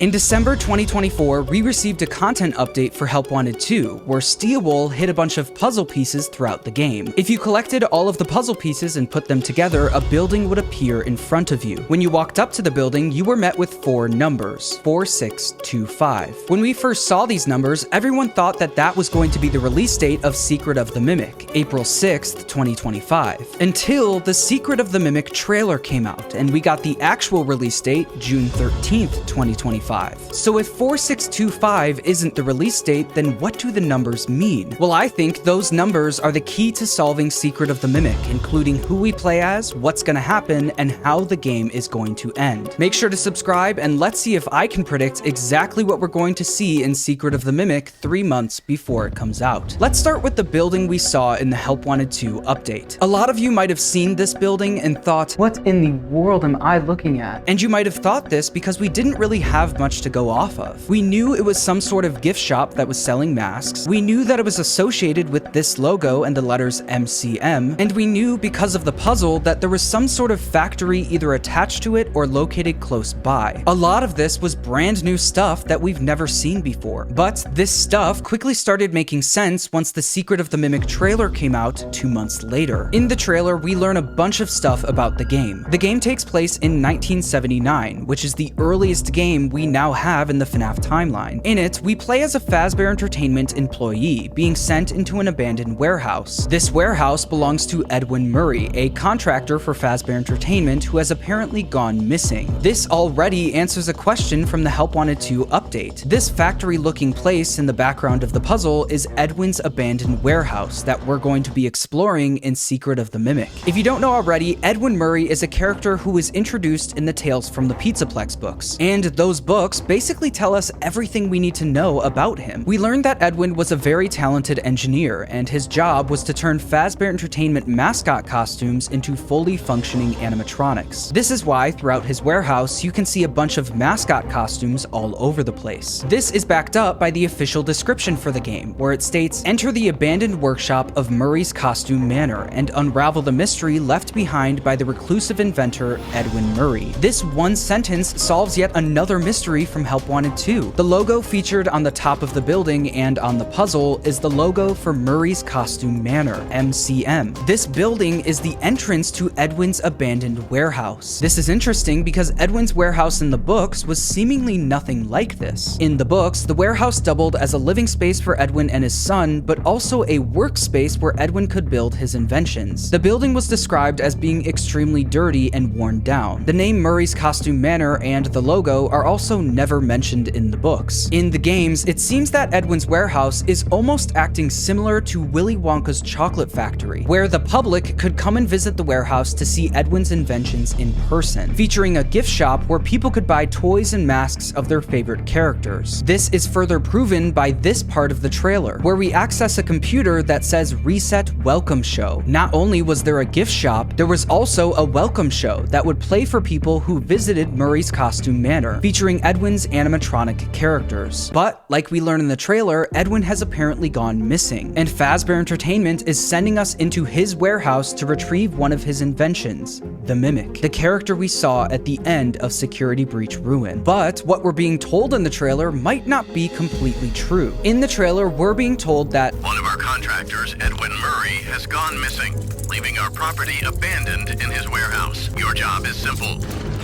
In December 2024, we received a content update for Help Wanted 2, where Steelwool hid a bunch of puzzle pieces throughout the game. If you collected all of the puzzle pieces and put them together, a building would appear in front of you. When you walked up to the building, you were met with 4 numbers, 4625. When we first saw these numbers, everyone thought that that was going to be the release date of Secret of the Mimic, April 6th, 2025. Until the Secret of the Mimic trailer came out, and we got the actual release date, June 13th, 2025. So if 4625 isn't the release date, then what do the numbers mean? Well, I think those numbers are the key to solving Secret of the Mimic, including who we play as, what's gonna happen, and how the game is going to end. Make sure to subscribe, and let's see if I can predict exactly what we're going to see in Secret of the Mimic 3 months before it comes out. Let's start with the building we saw in the Help Wanted 2 update. A lot of you might have seen this building and thought, what in the world am I looking at? And you might have thought this because we didn't really have much to go off of. We knew it was some sort of gift shop that was selling masks. We knew that it was associated with this logo and the letters MCM, and we knew because of the puzzle that there was some sort of factory either attached to it or located close by. A lot of this was brand new stuff that we've never seen before, but this stuff quickly started making sense once the Secret of the Mimic trailer came out 2 months later. In the trailer, we learn a bunch of stuff about the game. The game takes place in 1979, which is the earliest game we now have in the FNAF timeline. In it, we play as a Fazbear Entertainment employee being sent into an abandoned warehouse. This warehouse belongs to Edwin Murray, a contractor for Fazbear Entertainment who has apparently gone missing. This already answers a question from the Help Wanted 2 update. This factory-looking place in the background of the puzzle is Edwin's abandoned warehouse that we're going to be exploring in Secret of the Mimic. If you don't know already, Edwin Murray is a character who was introduced in the Tales from the Pizzaplex books, and those books basically tell us everything we need to know about him. We learned that Edwin was a very talented engineer, and his job was to turn Fazbear Entertainment mascot costumes into fully functioning animatronics. This is why throughout his warehouse you can see a bunch of mascot costumes all over the place. This is backed up by the official description for the game, where it states, "Enter the abandoned workshop of Murray's Costume Manor and unravel the mystery left behind by the reclusive inventor Edwin Murray." This one sentence solves yet another mystery from Help Wanted 2. The logo featured on the top of the building and on the puzzle is the logo for Murray's Costume Manor, MCM. This building is the entrance to Edwin's abandoned warehouse. This is interesting because Edwin's warehouse in the books was seemingly nothing like this. In the books, the warehouse doubled as a living space for Edwin and his son, but also a workspace where Edwin could build his inventions. The building was described as being extremely dirty and worn down. The name Murray's Costume Manor and the logo are also never mentioned in the books. In the games, it seems that Edwin's warehouse is almost acting similar to Willy Wonka's chocolate factory, where the public could come and visit the warehouse to see Edwin's inventions in person, featuring a gift shop where people could buy toys and masks of their favorite characters. This is further proven by this part of the trailer, where we access a computer that says Reset Welcome Show. Not only was there a gift shop, there was also a welcome show that would play for people who visited Murray's Costume Manor, featuring Edwin's animatronic characters. But, like we learn in the trailer, Edwin has apparently gone missing, and Fazbear Entertainment is sending us into his warehouse to retrieve one of his inventions, the Mimic, the character we saw at the end of Security Breach Ruin. But what we're being told in the trailer might not be completely true. In the trailer, we're being told that one of our contractors, Edwin Murray, has gone missing, leaving our property abandoned in his warehouse. Your job is simple.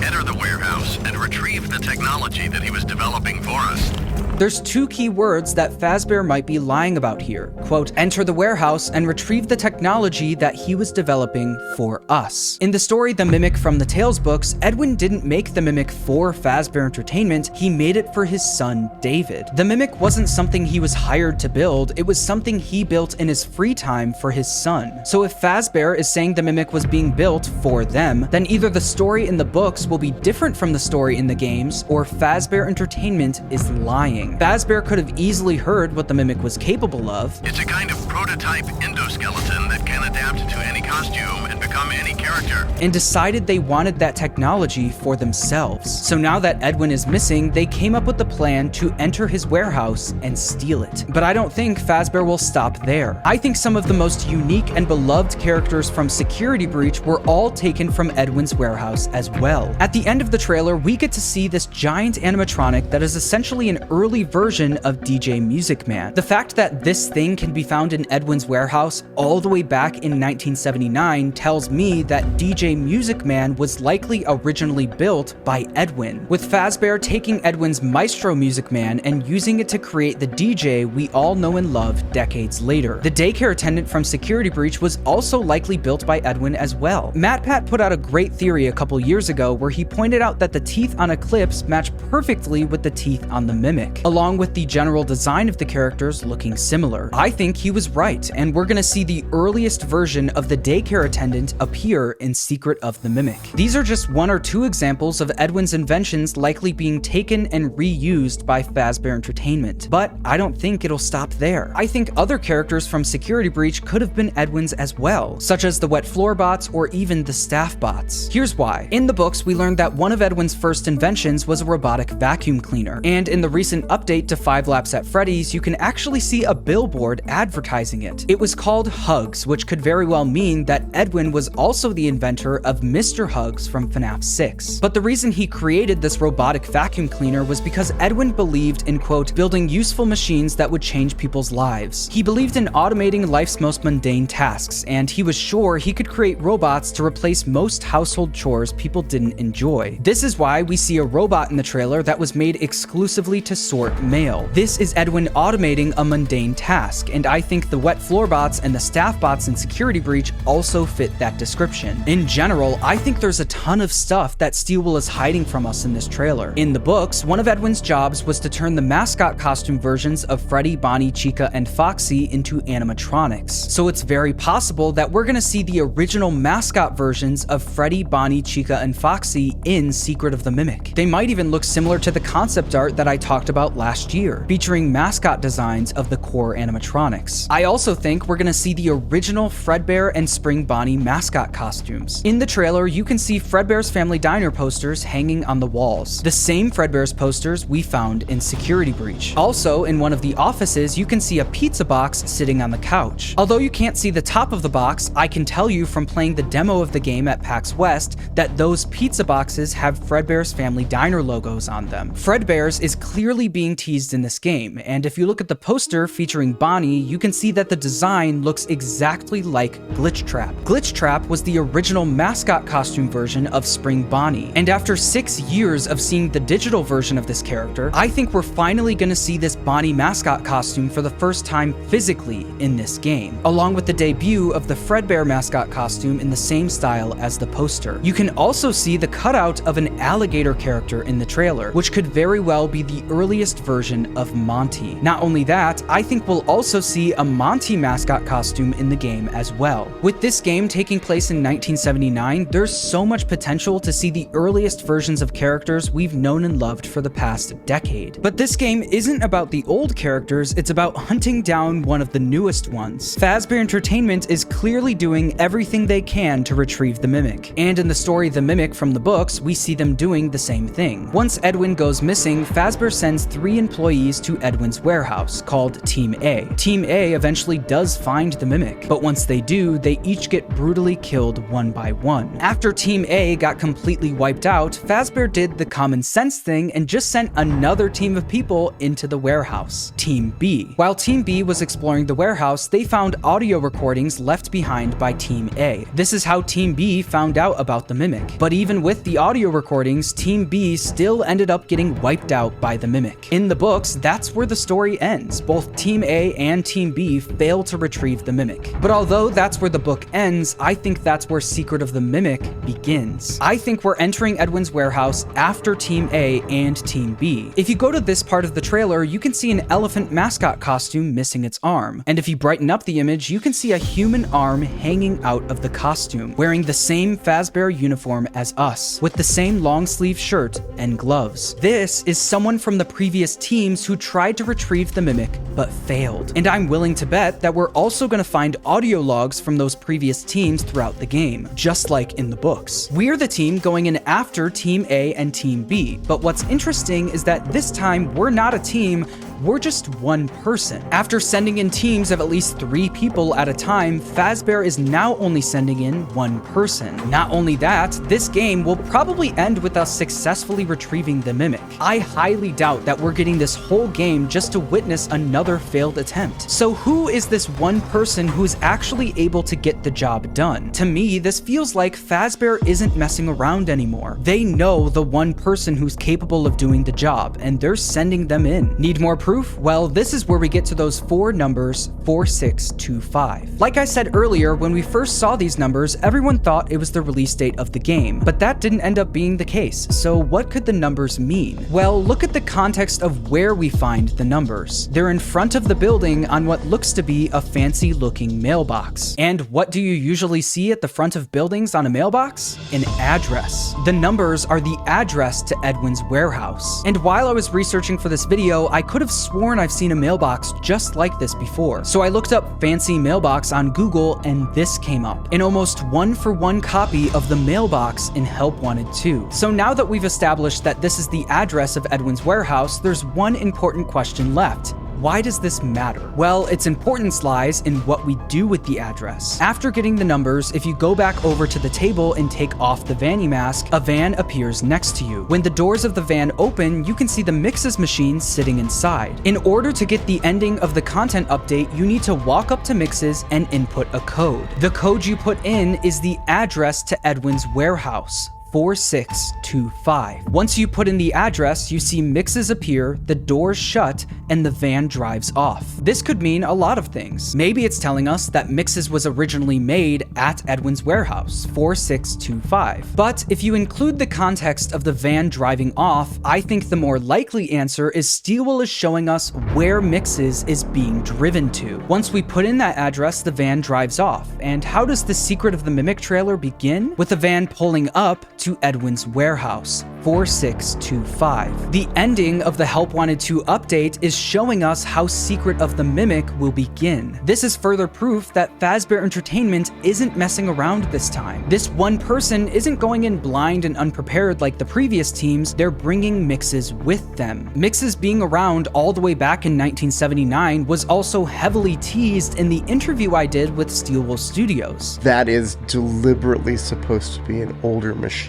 Enter the warehouse and retrieve the technology that he was developing for us. There's 2 key words that Fazbear might be lying about here. Quote, "Enter the warehouse and retrieve the technology that he was developing for us." In the story The Mimic from the Tales books, Edwin didn't make the Mimic for Fazbear Entertainment, he made it for his son, David. The Mimic wasn't something he was hired to build, it was something he built in his free time for his son. So if Fazbear is saying the Mimic was being built for them, then either the story in the books will be different from the story in the games, or Fazbear Entertainment is lying. shocking. Fazbear could have easily heard what the mimic was capable of. It's a kind of prototype endoskeleton that can adapt to any costume and become any character. And decided they wanted that technology for themselves. So now that Edwin is missing, they came up with the plan to enter his warehouse and steal it. But I don't think Fazbear will stop there. I think some of the most unique and beloved characters from Security Breach were all taken from Edwin's warehouse as well. At the end of the trailer, we get to see this giant animatronic that is essentially an early version of DJ Music Man. The fact that this thing can be found in Edwin's warehouse all the way back in 1979 tells me that DJ Music Man was likely originally built by Edwin, with Fazbear taking Edwin's Maestro Music Man and using it to create the DJ we all know and love decades later. The daycare attendant from Security Breach was also likely built by Edwin as well. MatPat put out a great theory a couple years ago where he pointed out that the teeth on Eclipse match perfectly with the teeth on the Mimic, along with the general design of the characters looking similar. I think he was right, and we're gonna see the earliest version of the daycare attendant appear in Secret of the Mimic. These are just one or two examples of Edwin's inventions likely being taken and reused by Fazbear Entertainment, but I don't think it'll stop there. I think other characters from Security Breach could have been Edwin's as well, such as the wet floor bots or even the staff bots. Here's why. In the books, we learned that one of Edwin's first inventions was a robotic vacuum cleaner, and in the recent update to 5 Laps at Freddy's, you can actually see a billboard advertising it. It was called Hugs, which could very well mean that Edwin was also the inventor of Mr. Hugs from FNAF 6. But the reason he created this robotic vacuum cleaner was because Edwin believed in, quote, building useful machines that would change people's lives. He believed in automating life's most mundane tasks, and he was sure he could create robots to replace most household chores people didn't enjoy. This is why we see a robot in the trailer that was made exclusively to sort mail. This is Edwin automating a mundane task, and I think the wet floor bots and the staff bots in Security Breach also fit that description. In general, I think there's a ton of stuff that Steelwool is hiding from us in this trailer. In the books, one of Edwin's jobs was to turn the mascot costume versions of Freddy, Bonnie, Chica, and Foxy into animatronics. So it's very possible that we're gonna see the original mascot versions of Freddy, Bonnie, Chica, and Foxy in Secret of the Mimic. They might even look similar to the concept art that I talked about last year, featuring mascot designs of the core animatronics. I also think we're gonna see the original Fredbear and Spring Bonnie mascot costumes. In the trailer, you can see Fredbear's Family Diner posters hanging on the walls, the same Fredbear's posters we found in Security Breach. Also, in one of the offices, you can see a pizza box sitting on the couch. Although you can't see the top of the box, I can tell you from playing the demo of the game at PAX West that those pizza boxes have Fredbear's Family Diner logos on them. Fredbear's is clearly being teased in this game, and if you look at the poster featuring Bonnie, you can see that the design looks exactly like Glitch Trap. Glitch Trap was the original mascot costume version of Spring Bonnie, and after 6 years of seeing the digital version of this character, I think we're finally gonna see this Bonnie mascot costume for the first time physically in this game, along with the debut of the Fredbear mascot costume in the same style as the poster. You can also see the cutout of an alligator character in the trailer, which could very well be the earliest version of Monty. Not only that, I think we'll also see a Monty mascot costume in the game as well. With this game taking place in 1979, there's so much potential to see the earliest versions of characters we've known and loved for the past decade. But this game isn't about the old characters, it's about hunting down one of the newest ones. Fazbear Entertainment is clearly doing everything they can to retrieve the Mimic, and in the story The Mimic from the books, we see them doing the same thing. Once Edwin goes missing, Fazbear sends 3 employees to Edwin's warehouse, called Team A. Team A eventually does find the Mimic, but once they do, they each get brutally killed one by one. After Team A got completely wiped out, Fazbear did the common sense thing and just sent another team of people into the warehouse, Team B. While Team B was exploring the warehouse, they found audio recordings left behind by Team A. This is how Team B found out about the Mimic. But even with the audio recordings, Team B still ended up getting wiped out by the Mimic. In the books, that's where the story ends. Both Team A and Team B fail to retrieve the Mimic. But although that's where the book ends, I think that's where Secret of the Mimic begins. I think we're entering Edwin's warehouse after Team A and Team B. If you go to this part of the trailer, you can see an elephant mascot costume missing its arm. And if you brighten up the image, you can see a human arm hanging out of the costume, wearing the same Fazbear uniform as us, with the same long sleeve shirt and gloves. This is someone from the previous previous teams who tried to retrieve the mimic but failed. And I'm willing to bet that we're also going to find audio logs from those previous teams throughout the game, just like in the books. We're the team going in after Team A and Team B, but what's interesting is that this time we're not a team, we're just one person. After sending in teams of at least 3 people at a time, Fazbear is now only sending in one person. Not only that, this game will probably end with us successfully retrieving the mimic. I highly doubt that we're getting this whole game just to witness another failed attempt. So who is this one person who's actually able to get the job done? To me, this feels like Fazbear isn't messing around anymore. They know the one person who's capable of doing the job, and they're sending them in. Need more proof? Well, this is where we get to those 4 numbers, 4, 6, 2, 5. Like I said earlier, when we first saw these numbers, everyone thought it was the release date of the game, but that didn't end up being the case. So what could the numbers mean? Well, look at the context of where we find the numbers. They're in front of the building on what looks to be a fancy looking mailbox. And what do you usually see at the front of buildings on a mailbox? An address. The numbers are the address to Edwin's warehouse. And while I was researching for this video, I could have sworn I've seen a mailbox just like this before. So I looked up fancy mailbox on Google and this came up. An almost 1-for-1 copy of the mailbox in Help Wanted 2. So now that we've established that this is the address of Edwin's warehouse, there's one important question left. Why does this matter? Well, its importance lies in what we do with the address. After getting the numbers, if you go back over to the table and take off the Vanny mask, a van appears next to you. When the doors of the van open, you can see the Mixes machine sitting inside. In order to get the ending of the content update, you need to walk up to Mixes and input a code. The code you put in is the address to Edwin's warehouse. 4625. Once you put in the address, you see Mixes appear, the doors shut, and the van drives off. This could mean a lot of things. Maybe it's telling us that Mixes was originally made at Edwin's warehouse, 4625. But if you include the context of the van driving off, I think the more likely answer is Steelwool is showing us where Mixes is being driven to. Once we put in that address, the van drives off. And how does the Secret of the Mimic trailer begin? With the van pulling up to Edwin's warehouse, 4625. The ending of the Help Wanted 2 update is showing us how Secret of the Mimic will begin. This is further proof that Fazbear Entertainment isn't messing around this time. This one person isn't going in blind and unprepared like the previous teams, they're bringing Mixes with them. Mixes being around all the way back in 1979 was also heavily teased in the interview I did with Steelwool Studios. That is deliberately supposed to be an older machine.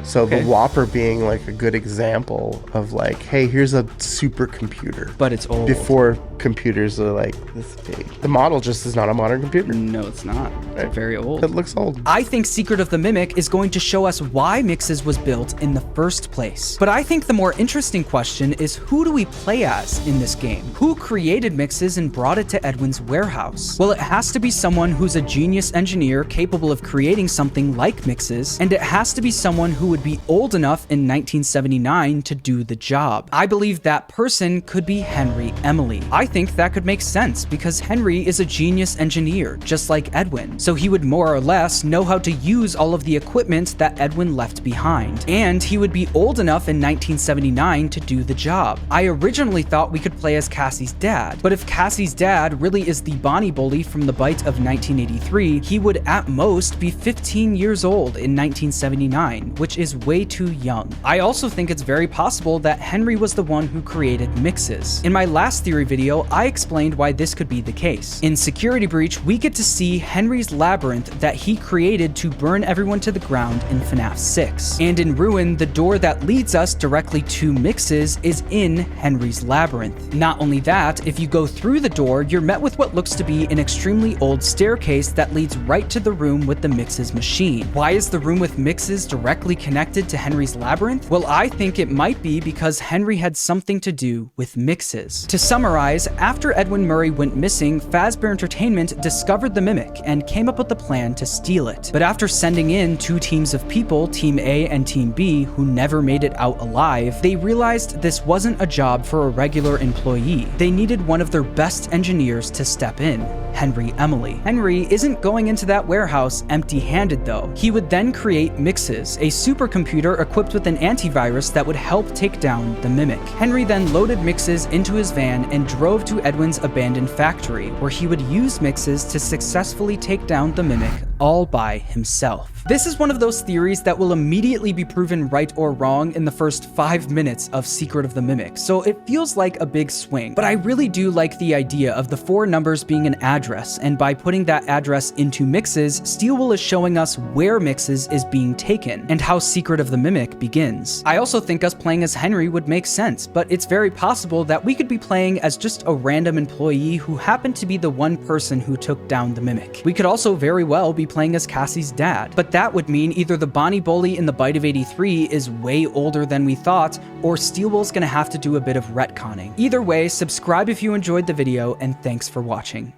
So the Whopper being like a good example of like, hey, here's a supercomputer. But it's old. Before computers are like this big. The model just is not a modern computer. No, it's not. It's very old. It looks old. I think Secret of the Mimic is going to show us why Mixes was built in the first place. But I think the more interesting question is, who do we play as in this game? Who created Mixes and brought it to Edwin's warehouse? Well, it has to be someone who's a genius engineer capable of creating something like Mixes, and it has to be someone who would be old enough in 1979 to do the job. I believe that person could be Henry Emily. I think that could make sense because Henry is a genius engineer, just like Edwin. So he would more or less know how to use all of the equipment that Edwin left behind. And he would be old enough in 1979 to do the job. I originally thought we could play as Cassie's dad, but if Cassie's dad really is the Bonnie bully from the Bite of 1983, he would at most be 15 years old in 1979, which is way too young. I also think it's very possible that Henry was the one who created Mixes. In my last theory video, I explained why this could be the case. In Security Breach, we get to see Henry's labyrinth that he created to burn everyone to the ground in FNAF 6. And in Ruin, the door that leads us directly to Mixes is in Henry's labyrinth. Not only that, if you go through the door, you're met with what looks to be an extremely old staircase that leads right to the room with the Mixes machine. Why is the room with Mixes directly connected to Henry's labyrinth? Well, I think it might be because Henry had something to do with Mixes. To summarize, after Edwin Murray went missing, Fazbear Entertainment discovered the Mimic and came up with the plan to steal it. But after sending in 2 teams of people, Team A and Team B, who never made it out alive, they realized this wasn't a job for a regular employee. They needed one of their best engineers to step in, Henry Emily. Henry isn't going into that warehouse empty-handed though. He would then create Mixes, Mixes, a supercomputer equipped with an antivirus that would help take down the Mimic. Henry then loaded Mixes into his van and drove to Edwin's abandoned factory, where he would use Mixes to successfully take down the Mimic all by himself. This is one of those theories that will immediately be proven right or wrong in the first 5 minutes of Secret of the Mimic, so it feels like a big swing. But I really do like the idea of the 4 numbers being an address, and by putting that address into Mixes, Steelwool is showing us where Mixes is being taken, and how Secret of the Mimic begins. I also think us playing as Henry would make sense, but it's very possible that we could be playing as just a random employee who happened to be the one person who took down the Mimic. We could also very well be playing as Cassie's dad, but that would mean either the Bonnie Bully in the Bite of 83 is way older than we thought, or Steelwool's gonna have to do a bit of retconning. Either way, subscribe if you enjoyed the video, and thanks for watching.